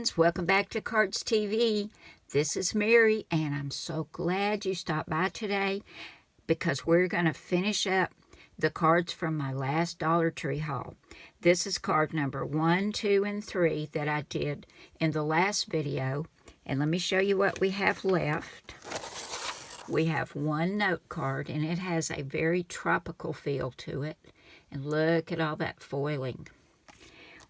friends, welcome back to Cardz TV. This is Mary, and I'm so glad you stopped by today because we're going to finish up the cards from my last Dollar Tree haul. This is card number 1, 2, and 3 that I did in the last video, and let me show you what we have left. We have one note card, and it has a very tropical feel to it, and look at all that foiling.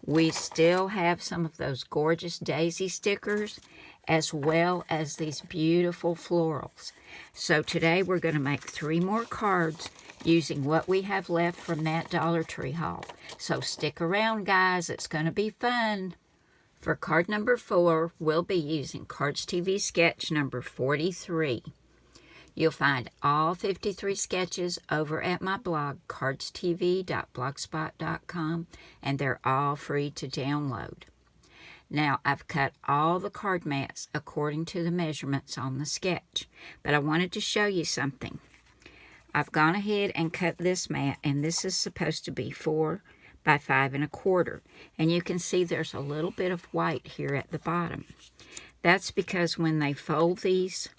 We still have some of those gorgeous daisy stickers as well as these beautiful florals. So today we're going to make 3 more cards using what we have left from that Dollar Tree haul. So stick around, guys. It's going to be fun. For card number 4, we'll be using Cardz TV sketch number 43. You'll find all 53 sketches over at my blog, cardstv.blogspot.com, and they're all free to download. Now, I've cut all the card mats according to the measurements on the sketch, but I wanted to show you something. I've gone ahead and cut this mat, and this is supposed to be 4 by 5 1/4, and you can see there's a little bit of white here at the bottom. That's because when they fold these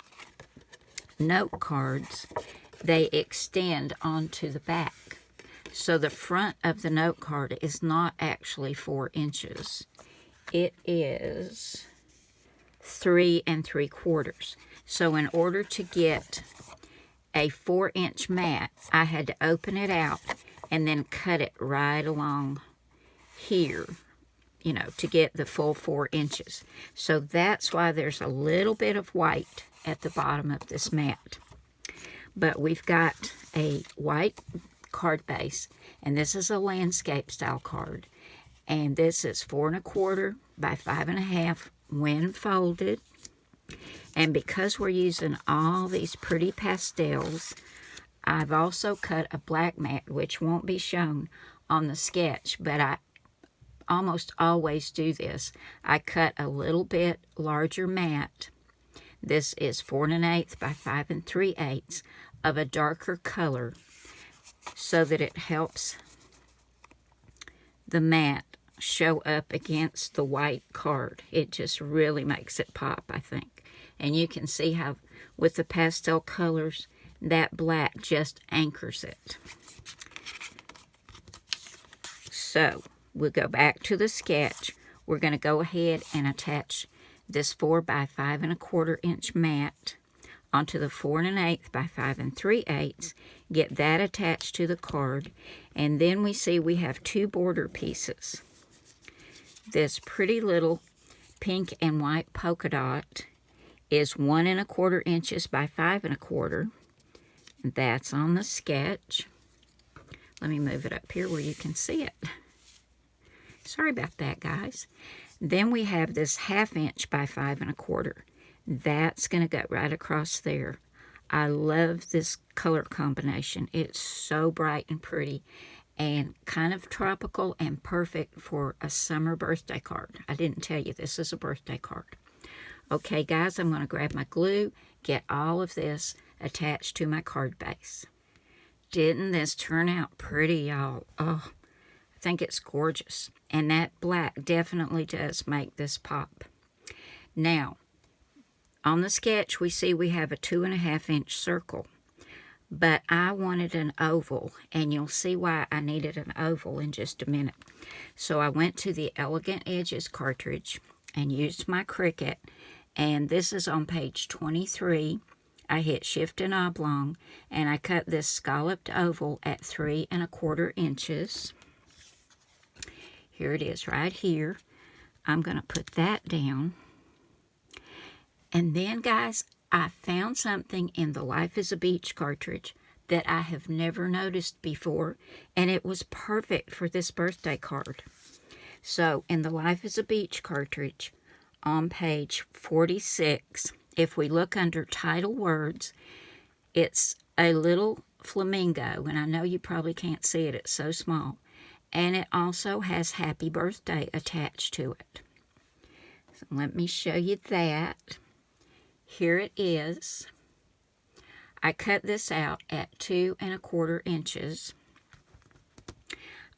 note cards, they extend onto the back. So the front of the note card is not actually 4 inches. It is 3 3/4. So in order to get a 4-inch mat, I had to open it out and then cut it right along here, you know, to get the full 4 inches. So that's why there's a little bit of white at the bottom of this mat. But we've got a white card base, and this is a landscape style card. And this is 4 1/4 by 5 1/2 when folded. And because we're using all these pretty pastels, I've also cut a black mat, which won't be shown on the sketch, but I almost always do this. I cut a little bit larger mat. This is 4 1/8 by 5 3/8 of a darker color so that it helps the mat show up against the white card. It just really makes it pop, I think. And you can see how with the pastel colors, that black just anchors it. So we'll go back to the sketch. We're going to go ahead and attach this 4 by 5 1/4 inch mat onto the 4 1/8 by 5 3/8. Get that attached to the card, and then we see we have 2 border pieces. This pretty little pink and white polka dot is 1 1/4 inches by 5 1/4. That's on the sketch. Let me move it up here where you can see it. Sorry about that, guys. Then we have this 1/2 inch by 5 1/4. That's going to go right across there. I love this color combination. It's so bright and pretty and kind of tropical and perfect for a summer birthday card. I didn't tell you this is a birthday card. Okay, guys, I'm going to grab my glue, get all of this attached to my card base. Didn't this turn out pretty, y'all? Oh, I think it's gorgeous. And that black definitely does make this pop. Now, on the sketch, we see we have a 2 1/2 inch circle. But I wanted an oval, and you'll see why I needed an oval in just a minute. So I went to the Elegant Edges cartridge and used my Cricut, and this is on page 23. I hit Shift and Oblong, and I cut this scalloped oval at 3 1/4 inches. Here it is right here. I'm going to put that down. And then, guys, I found something in the Life is a Beach cartridge that I have never noticed before, and it was perfect for this birthday card. So, in the Life is a Beach cartridge, on page 46, if we look under title words, it's a little flamingo, and I know you probably can't see it, it's so small. And it also has Happy Birthday attached to it. So let me show you that. Here it is. I cut this out at 2 1/4 inches.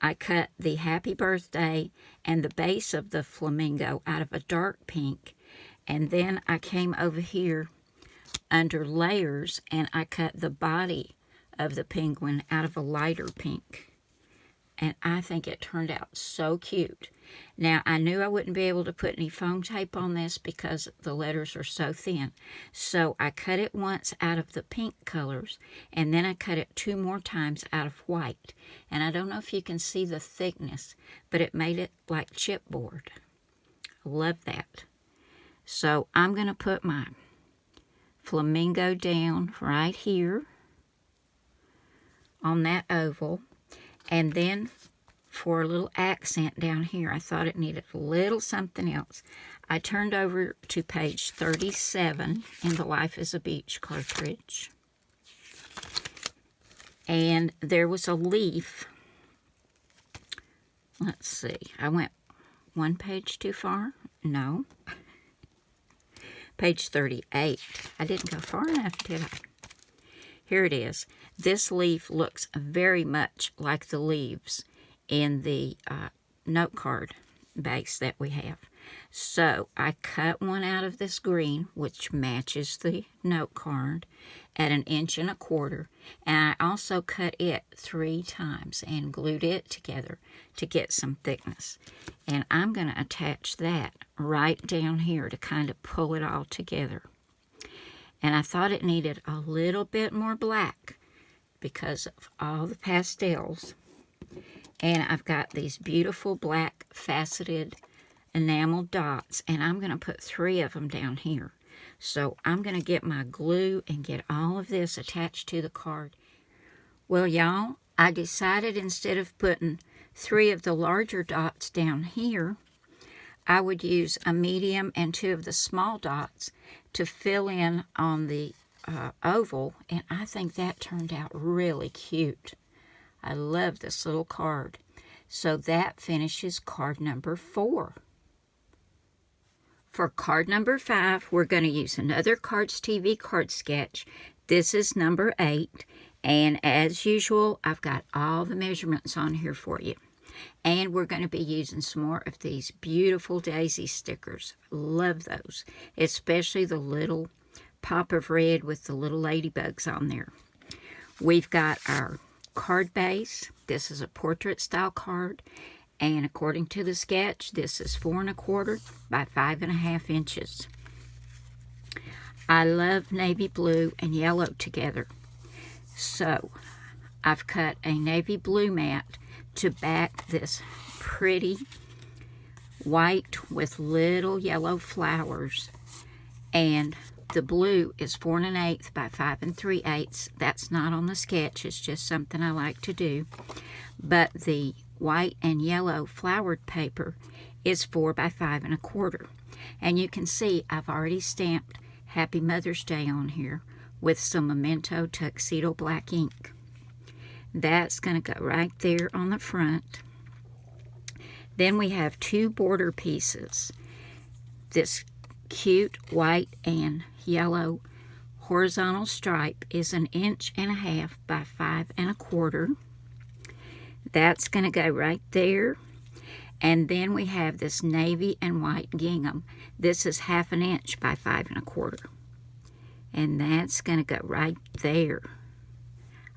I cut the Happy Birthday and the base of the flamingo out of a dark pink. And then I came over here under layers and I cut the body of the penguin out of a lighter pink. And I think it turned out so cute. Now, I knew I wouldn't be able to put any foam tape on this because the letters are so thin. So I cut it once out of the pink colors, and then I cut it 2 more times out of white. And I don't know if you can see the thickness, but it made it like chipboard. I love that. So I'm going to put my flamingo down right here on that oval. And then for a little accent down here, I thought it needed a little something else. I turned over to page 37 in the Life is a Beach cartridge. And there was a leaf. Let's see. I went 1 page too far? No. Page 38. I didn't go far enough, did I? Here it is. This leaf looks very much like the leaves in the note card base that we have. So I cut one out of this green, which matches the note card, at 1 1/4 inches. And I also cut it 3 times and glued it together to get some thickness. And I'm going to attach that right down here to kind of pull it all together. And I thought it needed a little bit more black because of all the pastels. And I've got these beautiful black faceted enamel dots, and I'm going to put 3 of them down here. So I'm going to get my glue and get all of this attached to the card. Well, y'all, I decided instead of putting 3 of the larger dots down here, I would use a medium and 2 of the small dots to fill in on the oval, and I think that turned out really cute. I love this little card. So that finishes card number 4. For card number 5, we're going to use another Cardz TV card sketch. This is number 8, and as usual, I've got all the measurements on here for you. And we're going to be using some more of these beautiful daisy stickers. Love those, especially the little pop of red with the little ladybugs on there. We've got our card base. This is a portrait style card, and according to the sketch, this is 4 1/4 by 5 1/2 inches. I love navy blue and yellow together, so I've cut a navy blue mat to back this pretty white with little yellow flowers, and the blue is 4 1/8 by 5 3/8. That's not on the sketch, it's just something I like to do. But the white and yellow flowered paper is 4 by 5 1/4. And you can see I've already stamped Happy Mother's Day on here with some Memento Tuxedo black ink. That's going to go right there on the front. Then we have 2 border pieces. This cute white and yellow horizontal stripe is 1 1/2 inches by 5 1/4. That's going to go right there. And then we have this navy and white gingham. This is 1/2 inch by 5 1/4. And that's going to go right there.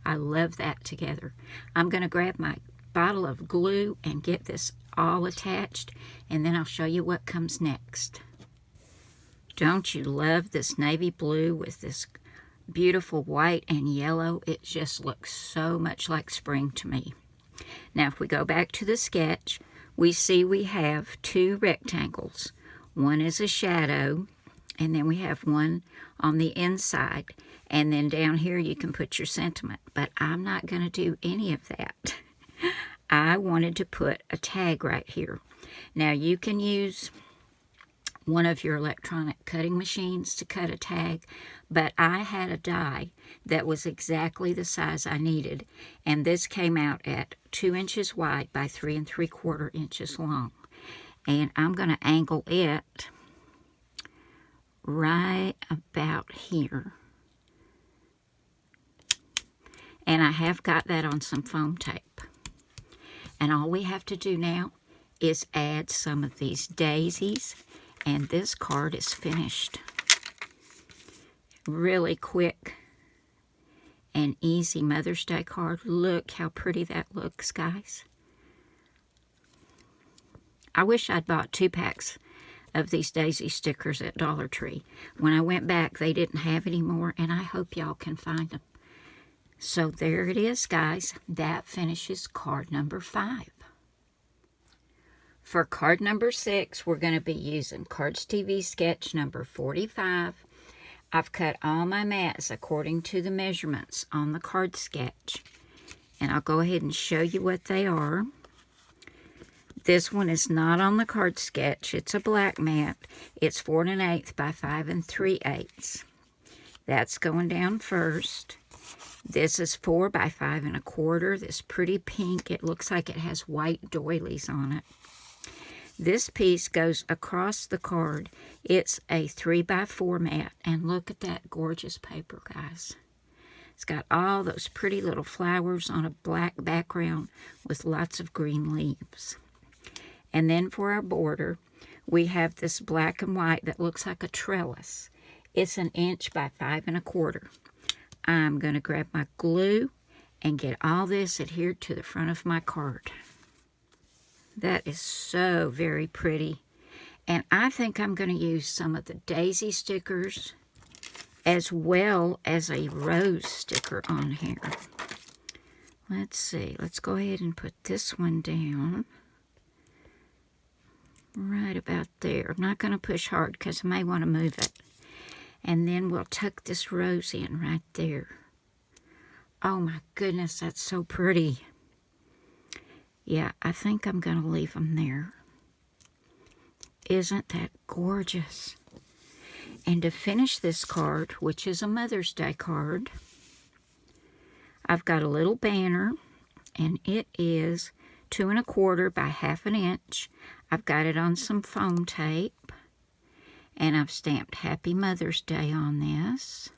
I love that together. I'm going to grab my bottle of glue and get this all attached, and then I'll show you what comes next. Don't you love this navy blue with this beautiful white and yellow? It just looks so much like spring to me. Now, if we go back to the sketch, we see we have 2 rectangles. One is a shadow, and then we have one on the inside. And then down here you can put your sentiment. But I'm not going to do any of that. I wanted to put a tag right here. Now, you can use one of your electronic cutting machines to cut a tag, but I had a die that was exactly the size I needed, and this came out at 2 inches wide by 3 3/4 inches long. And I'm going to angle it right about here. And I have got that on some foam tape. And all we have to do now is add some of these daisies, and this card is finished. Really quick and easy Mother's Day card. Look how pretty that looks, guys. I wish I'd bought 2 packs of these daisy stickers at Dollar Tree. When I went back, they didn't have any more, and I hope y'all can find them. So there it is, guys. That finishes card number 5. For card number 6, we're going to be using Cardz TV sketch number 45. I've cut all my mats according to the measurements on the card sketch. And I'll go ahead and show you what they are. This one is not on the card sketch. It's a black mat. It's 4 1/8 by 5 3/8. That's going down first. This is 4 by 5 1/4. This pretty pink. It looks like it has white doilies on it. This piece goes across the card. It's a 3 by 4 mat. And look at that gorgeous paper, guys. It's got all those pretty little flowers on a black background with lots of green leaves. And then for our border, we have this black and white that looks like a trellis. It's 1 inch by 5 1/4. I'm going to grab my glue and get all this adhered to the front of my card. That is so very pretty. And I think I'm going to use some of the daisy stickers as well as a rose sticker on here. Let's see. Let's go ahead and put this one down. Right about there. I'm not going to push hard because I may want to move it. And then we'll tuck this rose in right there. Oh my goodness, that's so pretty. Yeah, I think I'm going to leave them there. Isn't that gorgeous? And to finish this card, which is a Mother's Day card, I've got a little banner, and it is 2 1/4 by 1/2 inch. I've got it on some foam tape, and I've stamped Happy Mother's Day on this.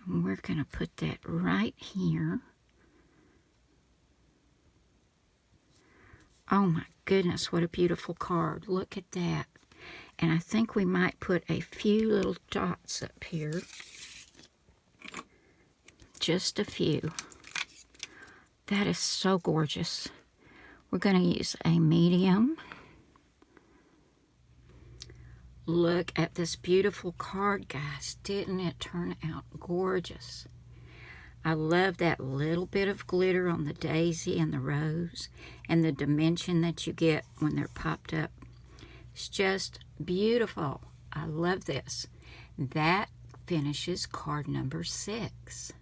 And we're going to put that right here. Oh my goodness, what a beautiful card. Look at that. And I think we might put a few little dots up here. Just a few. That is so gorgeous. We're going to use a medium. Look at this beautiful card, guys. Didn't it turn out gorgeous? I love that little bit of glitter on the daisy and the rose and the dimension that you get when they're popped up. It's just beautiful. I love this. That finishes card number 6.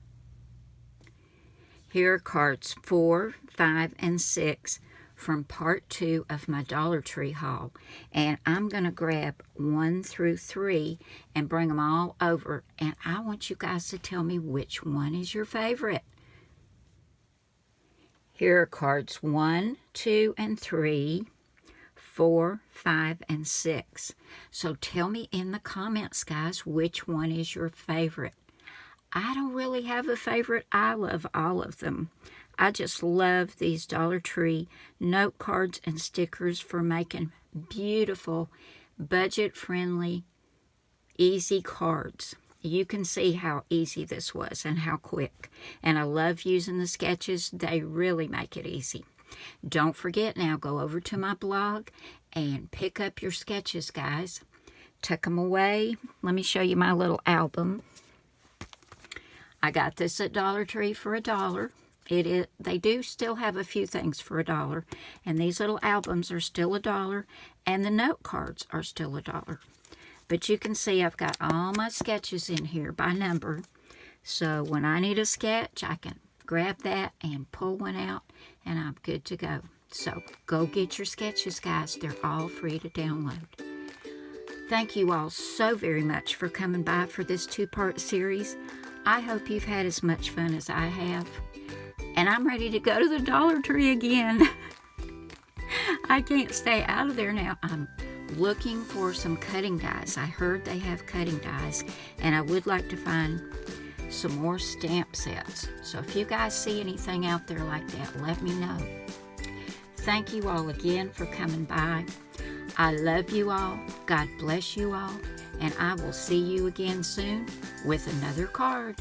Here are cards 4, 5, and 6 from part 2 of my Dollar Tree haul. And I'm going to grab 1 through 3 and bring them all over. And I want you guys to tell me which one is your favorite. Here are cards 1, 2, and 3, 4, 5, and 6. So tell me in the comments, guys, which one is your favorite. I don't really have a favorite. I love all of them. I just love these Dollar Tree note cards and stickers for making beautiful, budget-friendly, easy cards. You can see how easy this was and how quick. And I love using the sketches. They really make it easy. Don't forget now, go over to my blog and pick up your sketches, guys. Tuck them away. Let me show you my little album. I got this at Dollar Tree for $1. They do still have a few things for $1, and these little albums are still $1, and the note cards are still $1. But you can see I've got all my sketches in here by number, so when I need a sketch, I can grab that and pull one out, and I'm good to go. So go get your sketches, guys. They're all free to download. Thank you all so very much for coming by for this 2-part series. I hope you've had as much fun as I have. And I'm ready to go to the Dollar Tree again. I can't stay out of there now. I'm looking for some cutting dies. I heard they have cutting dies, and I would like to find some more stamp sets. So if you guys see anything out there like that, let me know. thank you all again for coming by. I love you all. God bless you all. And I will see you again soon with another card.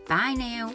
Bye now.